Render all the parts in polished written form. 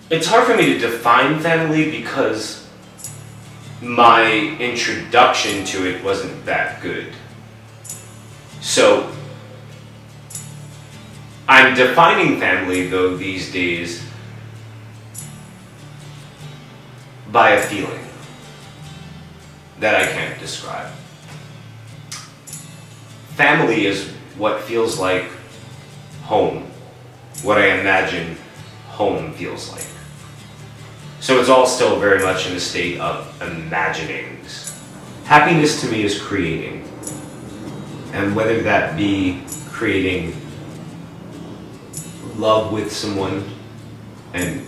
It's hard for me to define family because my introduction to it wasn't that good. So, I'm defining family, though, these days by a feeling that I can't describe. Family is what feels like home, what I imagine home feels like. So it's all still very much in a state of imaginings. Happiness to me is creating. And whether that be creating love with someone and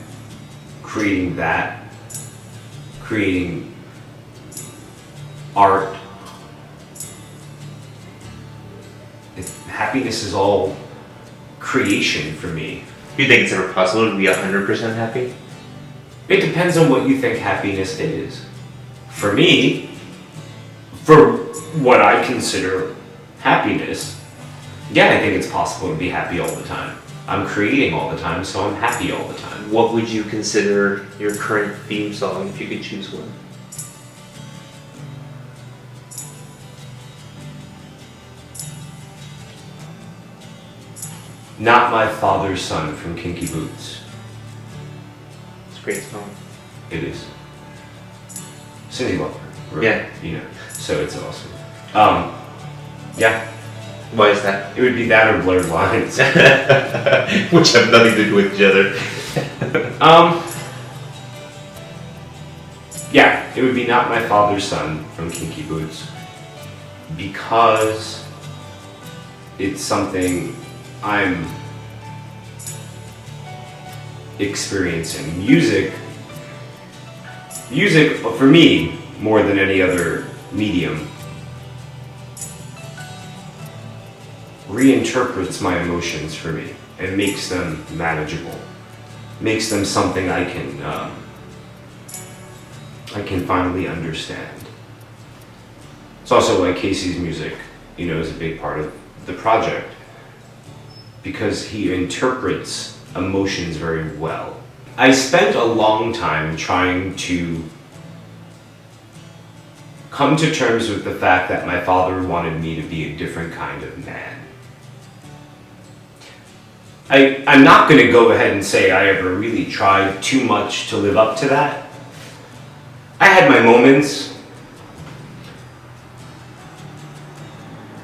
creating that, creating art. Happiness is all creation for me. Do you think it's ever possible to be 100% happy? It depends on what you think happiness is. For me, for what I consider happiness, yeah, I think it's possible to be happy all the time. I'm creating all the time, so I'm happy all the time. What would you consider your current theme song if you could choose one? Not My Father's Son from Kinky Boots. It's a great song. It is. Cindy Lauper. Right? Yeah. You know, so it's awesome. Yeah. Why is that? It would be that or Blurred Lines. Which have nothing to do with each other. Yeah, it would be Not My Father's Son from Kinky Boots because it's something I'm experiencing. Music, for me, more than any other medium, reinterprets my emotions for me and makes them manageable, makes them something I can finally understand. It's also why Casey's music, is a big part of the project, because he interprets emotions very well. I spent a long time trying to come to terms with the fact that my father wanted me to be a different kind of man. I'm not going to go ahead and say I ever really tried too much to live up to that. I had my moments,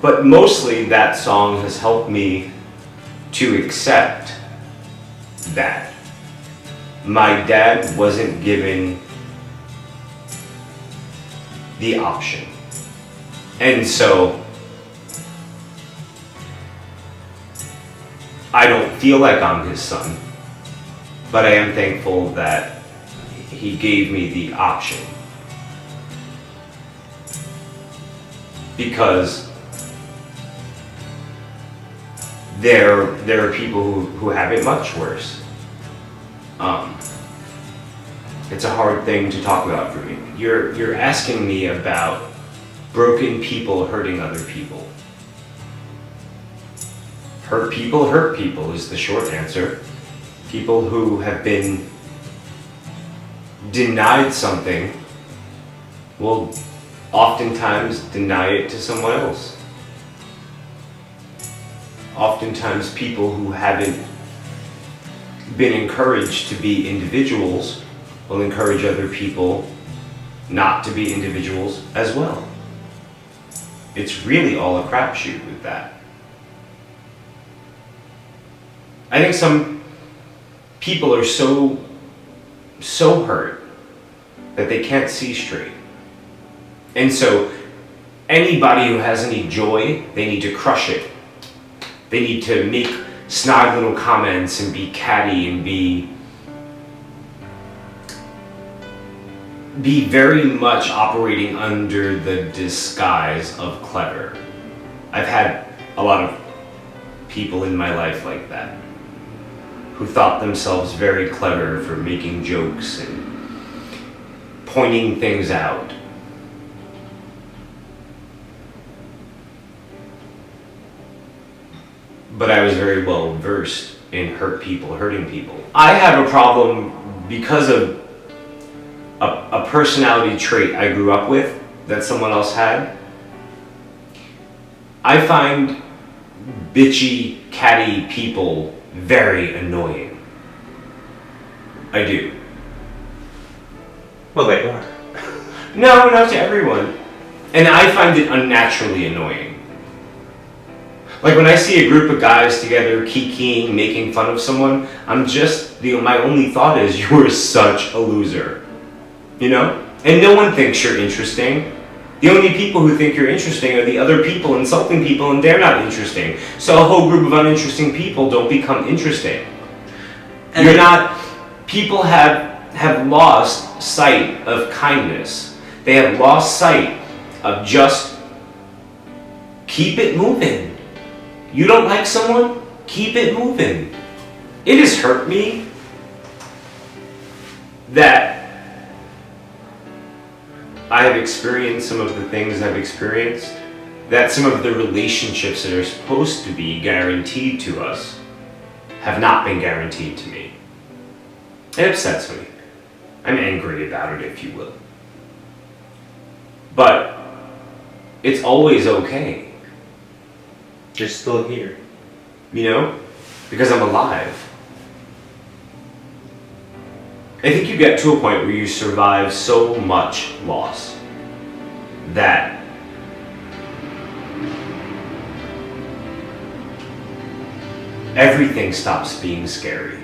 but mostly that song has helped me to accept that my dad wasn't given the option. And so I don't feel like I'm his son, but I am thankful that he gave me the option. Because there are people who have it much worse. It's a hard thing to talk about for me. You're asking me about broken people hurting other people. Hurt people is the short answer. People who have been denied something will oftentimes deny it to someone else. Oftentimes people who haven't been encouraged to be individuals will encourage other people not to be individuals as well. It's really all a crapshoot with that. I think some people are so hurt that they can't see straight. And so anybody who has any joy, they need to crush it. They need to make snide little comments and be catty and be very much operating under the disguise of clever. I've had a lot of people in my life like that, who thought themselves very clever for making jokes and pointing things out. But I was very well versed in hurting people. I have a problem because of a personality trait I grew up with that someone else had, I find bitchy, catty people very annoying. I do. Well, they are. No, not to everyone. And I find it unnaturally annoying. Like when I see a group of guys together kikiing, making fun of someone, my only thought is, you're such a loser. You know? And no one thinks you're interesting. The only people who think you're interesting are the other people insulting people, and they're not interesting. So a whole group of uninteresting people don't become interesting. People have lost sight of kindness. They have lost sight of just keep it moving. You don't like someone? Keep it moving. It has hurt me that I have experienced some of the things I've experienced, that some of the relationships that are supposed to be guaranteed to us have not been guaranteed to me. It upsets me. I'm angry about it, if you will. But it's always okay. You're still here. You know? Because I'm alive. I think you get to a point where you survive so much loss that everything stops being scary.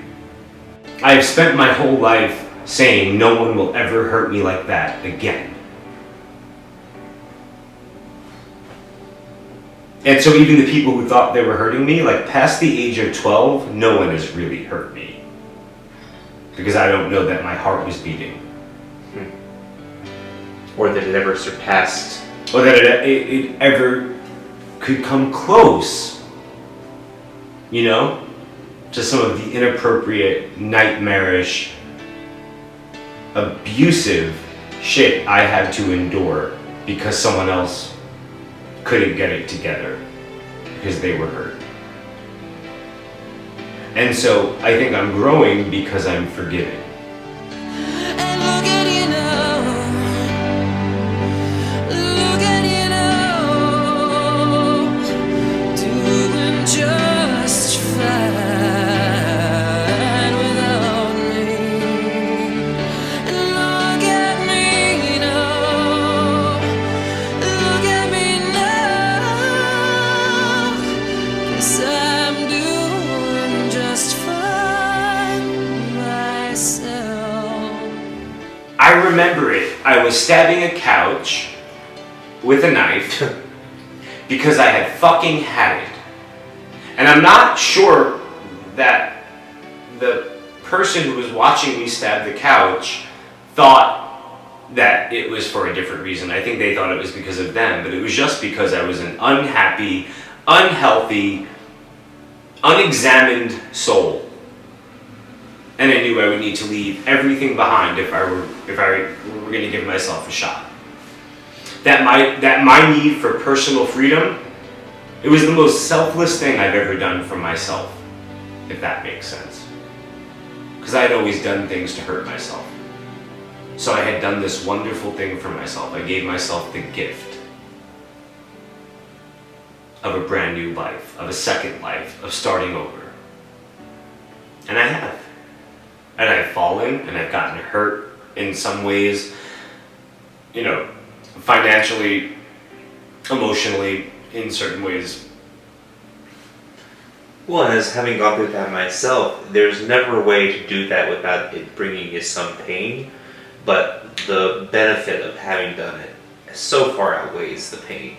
I have spent my whole life saying no one will ever hurt me like that again. And so even the people who thought they were hurting me, like past the age of 12, no one has really hurt me. Because I don't know that my heart was beating. Or that it ever surpassed. Or that it ever could come close, you know, to some of the inappropriate, nightmarish, abusive shit I had to endure because someone else couldn't get it together because they were hurt. And so I think I'm growing because I'm forgiving. And look at you now, look at you now, doing just fine without me. And look at me now, look at me now, 'cause I'm doing just fine myself. I remember it. I was stabbing a couch with a knife because I had fucking had it. And I'm not sure that the person who was watching me stab the couch thought that it was for a different reason. I think they thought it was because of them, but it was just because I was an unhappy, unhealthy, unexamined soul. And I knew I would need to leave everything behind if I were going to give myself a shot. That my need for personal freedom, it was the most selfless thing I've ever done for myself, if that makes sense. Because I had always done things to hurt myself. So I had done this wonderful thing for myself. I gave myself the gift of a brand new life, of a second life, of starting over. And I have. And I've fallen, and I've gotten hurt in some ways, you know, financially, emotionally, in certain ways. Well, and as having gone through that myself, there's never a way to do that without it bringing you some pain, but the benefit of having done it so far outweighs the pain.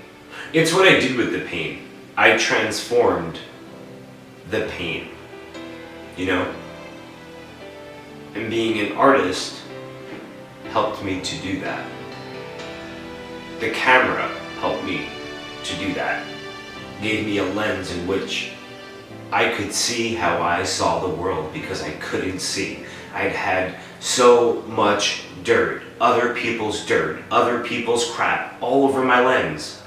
It's what I did with the pain. I transformed the pain, you know? And being an artist helped me to do that. The camera helped me to do that. Gave me a lens in which I could see how I saw the world because I couldn't see. I'd had so much dirt, other people's crap all over my lens.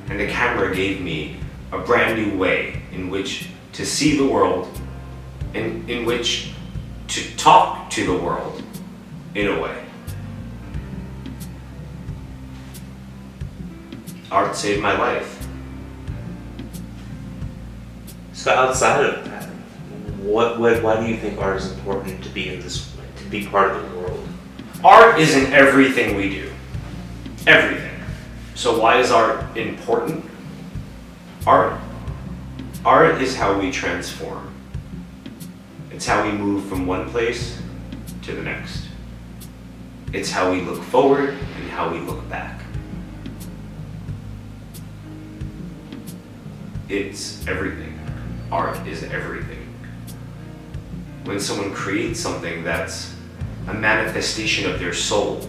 And the camera gave me a brand new way in which to see the world and in which to talk to the world in a way. Art saved my life. So outside of that, why do you think art is important to be in this, to be part of the world? Art is in everything we do. Everything. So why is art important? Art is how we transform. It's how we move from one place to the next. It's how we look forward and how we look back. It's everything. Art is everything. When someone creates something that's a manifestation of their soul,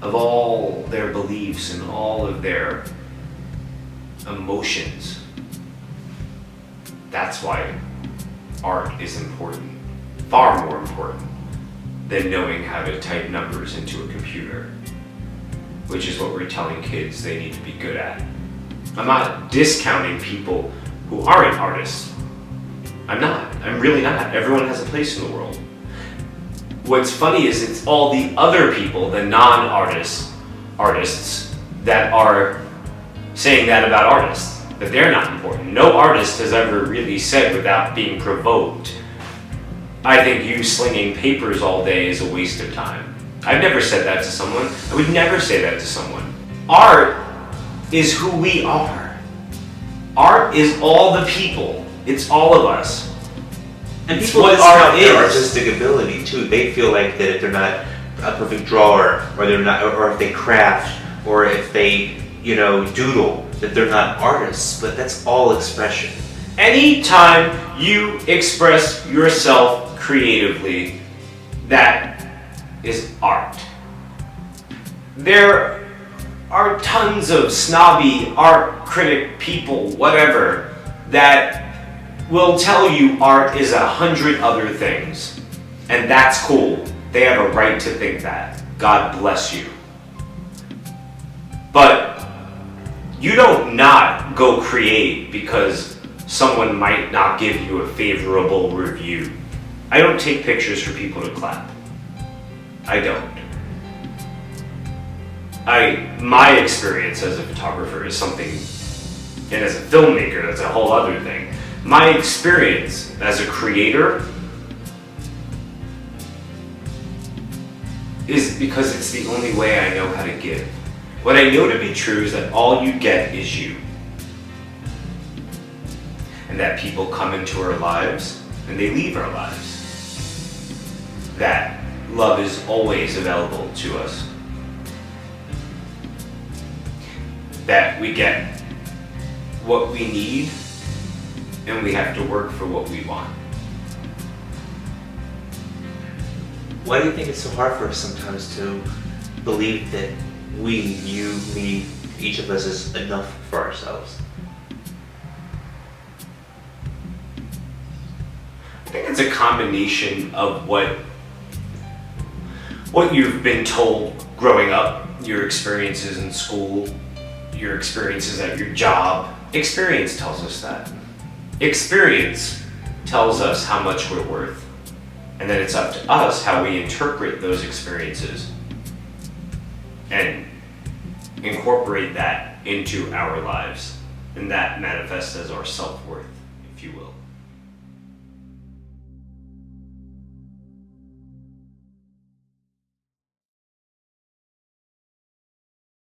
of all their beliefs and all of their emotions, that's why art is important. Far more important than knowing how to type numbers into a computer, which is what we're telling kids they need to be good at. I'm not discounting people who aren't artists. I'm not. I'm really not. Everyone has a place in the world. What's funny is it's all the other people, the non-artists, that are saying that about artists, that they're not important. No artist has ever really said without being provoked, I think you slinging papers all day is a waste of time. I've never said that to someone. I would never say that to someone. Art is who we are. Art is all the people. It's all of us. And It's people what discount art their is. artistic ability too. They feel like that if they're not a perfect drawer, or they're not, or if they craft, or if they, doodle, that they're not artists. But that's all expression. Anytime you express yourself creatively, that is art. There are tons of snobby art critic people, whatever, that will tell you art is 100 other things. And that's cool. They have a right to think that. God bless you. But you don't not go create because someone might not give you a favorable review. I don't take pictures for people to clap. I don't. My experience as a photographer is something, and as a filmmaker, that's a whole other thing. My experience as a creator is because it's the only way I know how to give. What I know to be true is that all you get is you. And that people come into our lives and they leave our lives. That love is always available to us. That we get what we need and we have to work for what we want. Why do you think it's so hard for us sometimes to believe that we, you, me, each of us is enough for ourselves? I think it's a combination of what you've been told growing up, your experiences in school, your experiences at your job. Experience tells us that. Experience tells us how much we're worth. And then it's up to us how we interpret those experiences and incorporate that into our lives. And that manifests as our self-worth.